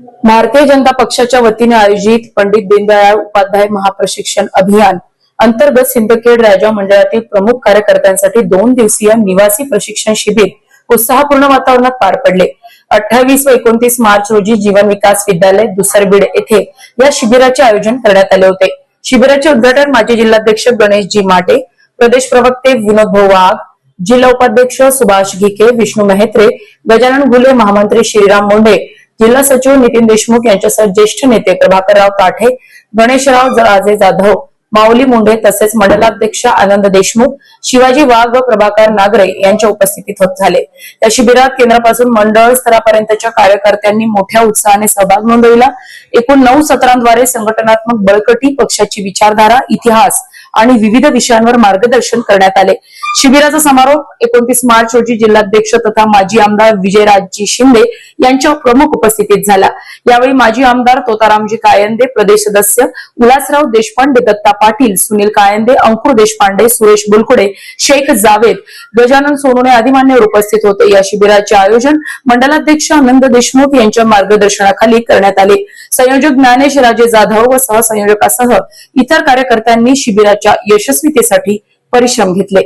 भारतीय जनता पक्षाच्या वतीने आयोजित पंडित दीनदयाळ उपाध्याय महाप्रशिक्षण अभियान अंतर्गत सिंदखेड राजा मंडळातील प्रमुख कार्यकर्त्यांसाठी 2 दिवसीय निवासी प्रशिक्षण शिबिर उत्साहपूर्ण वातावरणात पार पडले। 28 व 29 मार्च रोजी जीवन विकास विद्यालय दुसरबीड येथे या शिबिराचे आयोजन करण्यात आले होते। शिबिराचे उद्घाटन माजी जिल्हाध्यक्ष गणेशजी माटे, प्रदेश प्रवक्ते विनोद भाऊ वाघ, जिल्हा उपाध्यक्ष सुभाष घिके, विष्णू मेहत्रे, गजानन घुले, महामंत्री श्रीराम मुंडे, जिल्हा सचिव नितीन देशमुख यांच्यासह ज्येष्ठ नेते प्रभाकरराव काठे, गणेशराव राजे जाधव, माऊली मुंडे तसेच मंडलाध्यक्ष आनंद देशमुख, शिवाजी वाघ व प्रभाकर नागरे यांच्या उपस्थितीत होत झाले। या शिबिरात केंद्रापासून मंडळ स्तरापर्यंतच्या कार्यकर्त्यांनी मोठ्या उत्साहाने सहभाग नोंदविला। एकूण 9 सत्रांद्वारे संघटनात्मक बळकटी, पक्षाची विचारधारा, इतिहास आणि विविध विषयांवर मार्गदर्शन करण्यात आले। शिबिराचा समारोप 29 मार्च रोजी जिल्हाध्यक्ष तथा माजी आमदार विजयराजजी शिंदे यांच्या प्रमुख उपस्थितीत झाला। यावेळी माजी आमदार तोतारामजी कायंदे, प्रदेश सदस्य उल्हासराव देशपांडे, दत्ता पाटील, सुनील कायंदे, अंकुर देशपांडे, सुरेश बुलकुडे, शेख जावेद, गजानन सोनवणे आदी मान्यवर उपस्थित होते। या शिबिराचे आयोजन मंडलाध्यक्ष आनंद देशमुख यांच्या मार्गदर्शनाखाली करण्यात आले। संयोजक ज्ञानेश राजे जाधव व सहसंयोजकासह इतर कार्यकर्त्यांनी शिबिराच्या यशस्वीतेसाठी परिश्रम घेतले।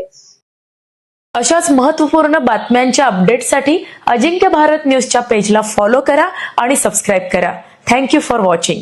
अशाच महत्त्वपूर्ण बातम्यांच्या अपडेटसाठी अजिंक्य भारत न्यूजच्या पेजला फॉलो करा आणि सबस्क्राईब करा। Thank you for watching.